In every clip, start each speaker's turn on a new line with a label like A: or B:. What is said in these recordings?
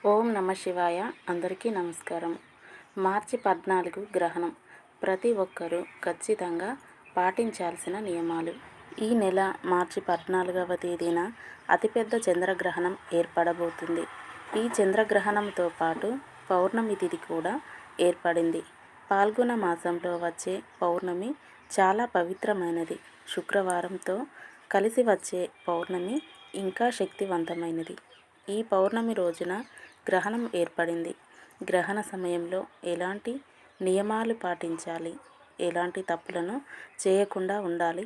A: ఓం నమ శివాయ. అందరికీ నమస్కారం. మార్చి 14 గ్రహణం. ప్రతి ఒక్కరూ ఖచ్చితంగా పాటించాల్సిన నియమాలు. ఈ నెల మార్చి 14వ తేదీన అతిపెద్ద చంద్రగ్రహణం ఏర్పడబోతుంది. ఈ చంద్రగ్రహణంతో పాటు పౌర్ణమి తిథి కూడా ఏర్పడింది. పాల్గొన మాసంలో వచ్చే పౌర్ణమి చాలా పవిత్రమైనది. శుక్రవారంతో కలిసి వచ్చే పౌర్ణమి ఇంకా శక్తివంతమైనది. ఈ పౌర్ణమి రోజున గ్రహణం ఏర్పడింది. గ్రహణ సమయంలో ఎలాంటి నియమాలు పాటించాలి, ఎలాంటి తప్పులను చేయకుండా ఉండాలి,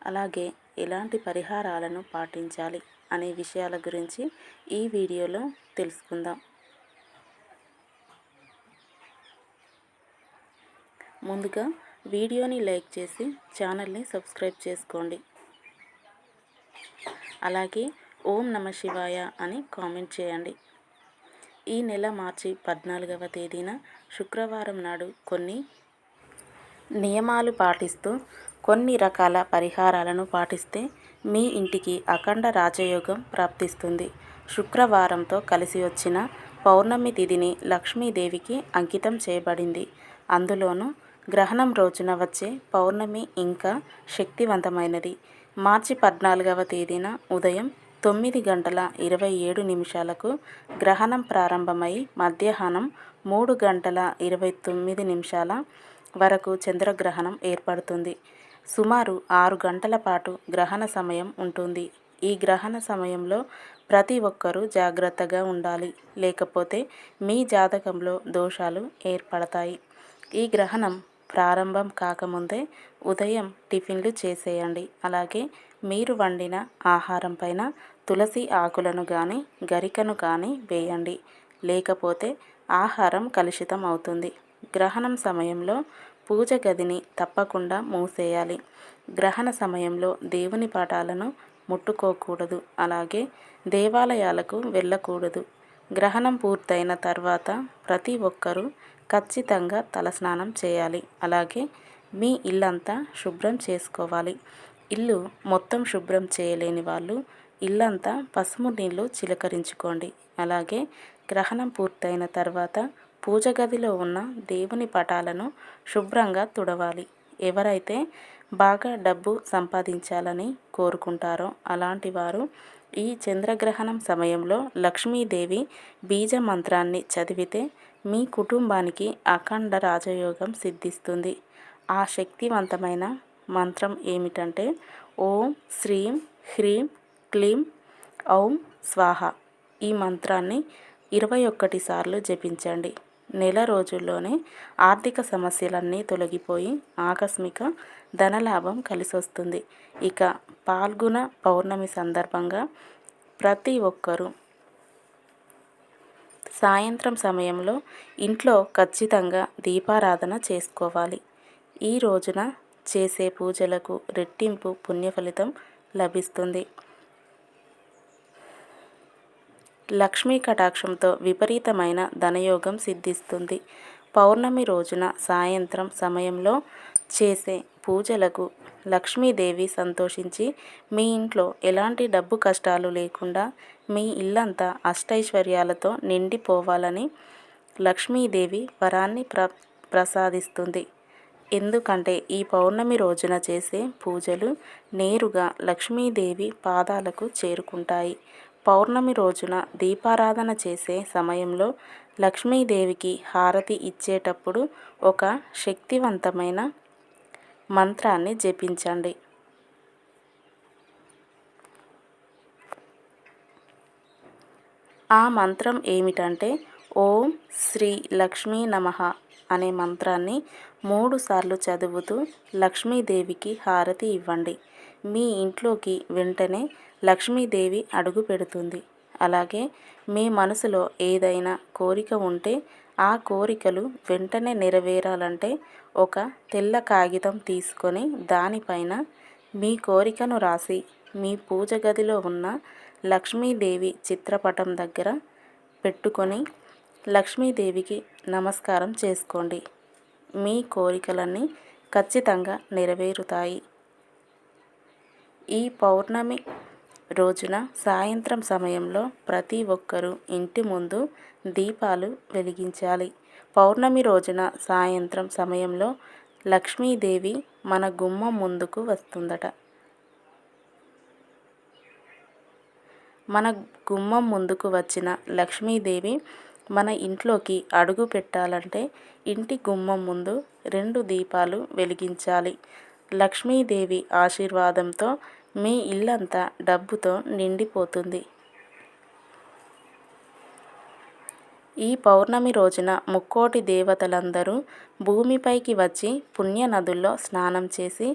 A: అలాగే ఎలాంటి పరిహారాలను పాటించాలి అనే విషయాల గురించి ఈ వీడియోలో తెలుసుకుందాం. ముందుగా వీడియోని లైక్ చేసి ఛానల్ని సబ్స్క్రైబ్ చేసుకోండి. అలాగే ఓం నమ శివాయ అని కామెంట్ చేయండి. ఈ నెల మార్చి 14వ తేదీన శుక్రవారం నాడు కొన్ని నియమాలు పాటిస్తూ కొన్ని రకాల పరిహారాలను పాటిస్తే మీ ఇంటికి అఖండ రాజయోగం ప్రాప్తిస్తుంది. శుక్రవారంతో కలిసి వచ్చిన పౌర్ణమి తిథిని లక్ష్మీదేవికి అంకితం చేయబడింది. అందులోనూ గ్రహణం రోజున వచ్చే పౌర్ణమి ఇంకా శక్తివంతమైనది. మార్చి 14వ తేదీన ఉదయం 9:27 గ్రహణం ప్రారంభమై మధ్యాహ్నం 3:29 వరకు చంద్రగ్రహణం ఏర్పడుతుంది. సుమారు 6 గంటల పాటు గ్రహణ సమయం ఉంటుంది. ఈ గ్రహణ సమయంలో ప్రతి ఒక్కరూ జాగ్రత్తగా ఉండాలి, లేకపోతే మీ జాతకంలో దోషాలు ఏర్పడతాయి. ఈ గ్రహణం ప్రారంభం కాకముందే ఉదయం టిఫిన్లు చేసేయండి. అలాగే మీరు వండిన ఆహారం పైన తులసి ఆకులను కానీ గరికను కానీ వేయండి, లేకపోతే ఆహారం కలుషితం అవుతుంది. గ్రహణం సమయంలో పూజ గదిని తప్పకుండా మూసేయాలి. గ్రహణ సమయంలో దేవుని పటాలను ముట్టుకోకూడదు, అలాగే దేవాలయాలకు వెళ్ళకూడదు. గ్రహణం పూర్తయిన తర్వాత ప్రతి ఒక్కరూ ఖచ్చితంగా తలస్నానం చేయాలి. అలాగే మీ ఇల్లంతా శుభ్రం చేసుకోవాలి. ఇల్లు మొత్తం శుభ్రం చేయలేని వాళ్ళు ఇల్లంతా పసుపు నీళ్ళు చిలకరించుకోండి. అలాగే గ్రహణం పూర్తయిన తర్వాత పూజ గదిలో ఉన్న దేవుని పటాలను శుభ్రంగా తుడవాలి. ఎవరైతే బాగా డబ్బు సంపాదించాలని కోరుకుంటారో అలాంటి వారు ఈ చంద్రగ్రహణం సమయంలో లక్ష్మీదేవి బీజ మంత్రాన్ని చదివితే మీ కుటుంబానికి అఖండ రాజయోగం సిద్ధిస్తుంది. ఆ శక్తివంతమైన మంత్రం ఏమిటంటే ఓం శ్రీం హ్రీం క్లీం ఔం స్వాహ. ఈ మంత్రాన్ని 21 సార్లు జపించండి. నెల రోజుల్లోనే ఆర్థిక సమస్యలన్నీ తొలగిపోయి ఆకస్మిక ధనలాభం కలిసొస్తుంది. ఇక పాల్గొన పౌర్ణమి సందర్భంగా ప్రతి ఒక్కరూ సాయంత్రం సమయంలో ఇంట్లో ఖచ్చితంగా దీపారాధన చేసుకోవాలి. ఈ రోజున చేసే పూజలకు రెట్టింపు పుణ్యఫలితం లభిస్తుంది. లక్ష్మీ కటాక్షంతో విపరీతమైన ధనయోగం సిద్ధిస్తుంది. పౌర్ణమి రోజున సాయంత్రం సమయంలో చేసే పూజలకు లక్ష్మీదేవి సంతోషించి మీ ఇంట్లో ఎలాంటి డబ్బు కష్టాలు లేకుండా మీ ఇల్లంతా అష్టైశ్వర్యాలతో నిండిపోవాలని లక్ష్మీదేవి వరాన్ని ప్రసాదిస్తుంది. ఎందుకంటే ఈ పౌర్ణమి రోజున చేసే పూజలు నేరుగా లక్ష్మీదేవి పాదాలకు చేరుకుంటాయి. పౌర్ణమి రోజున దీపారాధన చేసే సమయంలో లక్ష్మీదేవికి హారతి ఇచ్చేటప్పుడు ఒక శక్తివంతమైన మంత్రాన్ని జపించండి. ఆ మంత్రం ఏమిటంటే ఓం శ్రీ లక్ష్మీ నమః అనే మంత్రాన్ని 3 సార్లు చదువుతూ లక్ష్మీదేవికి హారతి ఇవ్వండి. మీ ఇంట్లోకి వెంటనే లక్ష్మీదేవి అడుగు పెడుతుంది. అలాగే మీ మనసులో ఏదైనా కోరిక ఉంటే ఆ కోరికలు వెంటనే నెరవేరాలంటే ఒక తెల్ల కాగితం తీసుకొని దానిపైన మీ కోరికను రాసి మీ పూజ గదిలో ఉన్న లక్ష్మీదేవి చిత్రపటం దగ్గర పెట్టుకొని లక్ష్మీదేవికి నమస్కారం చేసుకోండి. మీ కోరికలన్నీ ఖచ్చితంగా నెరవేరుతాయి. ఈ పౌర్ణమి రోజున సాయంత్రం సమయంలో ప్రతి ఒక్కరూ ఇంటి ముందు దీపాలు వెలిగించాలి. పౌర్ణమి రోజున సాయంత్రం సమయంలో లక్ష్మీదేవి మన గుమ్మం ముందుకు వస్తుందట. మన గుమ్మం ముందుకు వచ్చిన లక్ష్మీదేవి మన ఇంట్లోకి అడుగు పెట్టాలంటే ఇంటి గుమ్మం ముందు 2 దీపాలు వెలిగించాలి. లక్ష్మీదేవి ఆశీర్వాదంతో మీ ఇల్లంతా డబ్బుతో నిండిపోతుంది. ఈ పౌర్ణమి రోజున ముక్కోటి దేవతలందరూ భూమిపైకి వచ్చి పుణ్య నదుల్లో స్నానం చేసి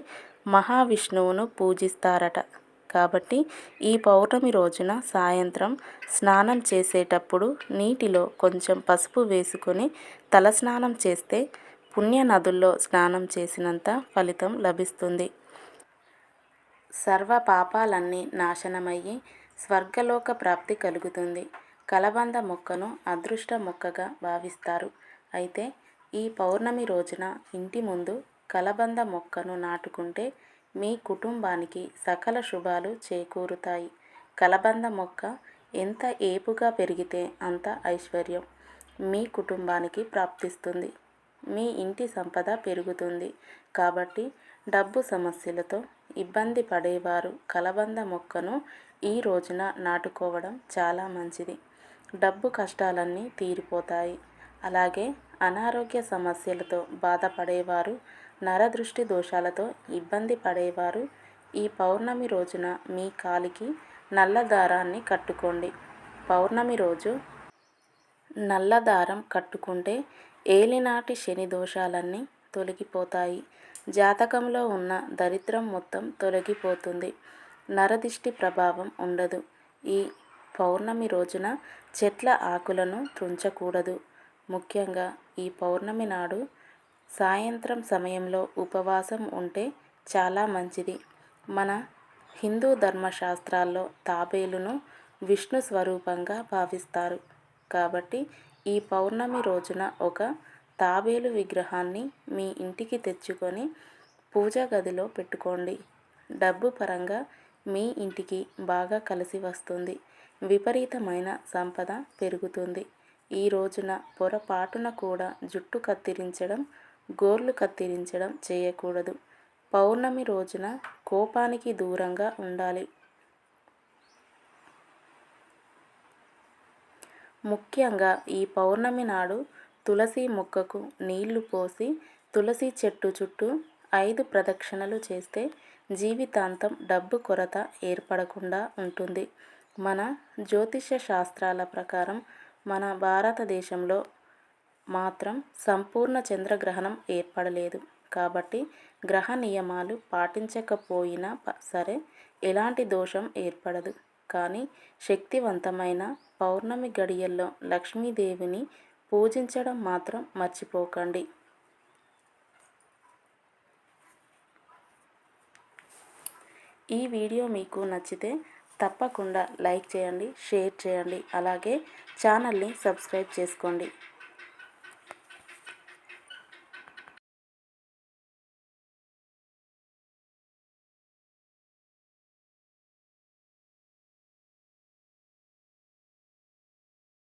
A: మహావిష్ణువును పూజిస్తారట. కాబట్టి ఈ పౌర్ణమి రోజున సాయంత్రం స్నానం చేసేటప్పుడు నీటిలో కొంచెం పసుపు వేసుకొని తలస్నానం చేస్తే పుణ్య నదుల్లో స్నానం చేసినంత ఫలితం లభిస్తుంది. సర్వ పాపాలన్నీ నాశనమయ్యి స్వర్గలోక ప్రాప్తి కలుగుతుంది. కలబంద మొక్కను అదృష్ట మొక్కగా భావిస్తారు. అయితే ఈ పౌర్ణమి రోజున ఇంటి ముందు కలబంద మొక్కను నాటుకుంటే మీ కుటుంబానికి సకల శుభాలు చేకూరుతాయి. కలబంద మొక్క ఎంత ఏపుగా పెరిగితే అంత ఐశ్వర్యం మీ కుటుంబానికి ప్రాప్తిస్తుంది. మీ ఇంటి సంపద పెరుగుతుంది. కాబట్టి డబ్బు సమస్యలతో ఇబ్బంది పడేవారు కలబంద మొక్కను ఈ రోజున నాటుకోవడం చాలా మంచిది. డబ్బు కష్టాలన్నీ తీరిపోతాయి. అలాగే అనారోగ్య సమస్యలతో బాధపడేవారు, నరదృష్టి దోషాలతో ఇబ్బంది పడేవారు ఈ పౌర్ణమి రోజున మీ కాలికి నల్ల దారాన్ని కట్టుకోండి. పౌర్ణమి రోజు నల్ల దారం కట్టుకుంటే ఏలినాటి శని దోషాలన్నీ తొలగిపోతాయి. జాతకంలో ఉన్న దరిద్రం మొత్తం తొలగిపోతుంది. నరదిష్టి ప్రభావం ఉండదు. ఈ పౌర్ణమి రోజున చెట్ల ఆకులను తుంచకూడదు. ముఖ్యంగా ఈ పౌర్ణమి నాడు సాయంత్రం సమయంలో ఉపవాసం ఉంటే చాలా మంచిది. మన హిందూ ధర్మశాస్త్రాల్లో తాబేలును విష్ణు స్వరూపంగా భావిస్తారు. కాబట్టి ఈ పౌర్ణమి రోజున ఒక తాబేలు విగ్రహాన్ని మీ ఇంటికి తెచ్చుకొని పూజ గదిలో పెట్టుకోండి. డబ్బు పరంగా మీ ఇంటికి బాగా కలిసి వస్తుంది. విపరీతమైన సంపద పెరుగుతుంది. ఈ రోజున పొరపాటున కూడా జుట్టు కత్తిరించడం, గోర్లు కత్తిరించడం చేయకూడదు. పౌర్ణమి రోజున కోపానికి దూరంగా ఉండాలి. ముఖ్యంగా ఈ పౌర్ణమి నాడు తులసి మొక్కకు నీళ్లు పోసి తులసి చెట్టు చుట్టూ 5 ప్రదక్షిణలు చేస్తే జీవితాంతం డబ్బు కొరత ఏర్పడకుండా ఉంటుంది. మన జ్యోతిష శాస్త్రాల ప్రకారం మన భారతదేశంలో మాత్రం సంపూర్ణ చంద్రగ్రహణం ఏర్పడలేదు. కాబట్టి గ్రహ నియమాలు పాటించకపోయినా సరే ఎలాంటి దోషం ఏర్పడదు. కానీ శక్తివంతమైన పౌర్ణమి గడియల్లో లక్ష్మీదేవిని పూజించడం మాత్రం మర్చిపోకండి. ఈ వీడియో మీకు నచ్చితే తప్పకుండా లైక్ చేయండి, షేర్ చేయండి, అలాగే ఛానల్ని సబ్స్క్రైబ్ చేసుకోండి.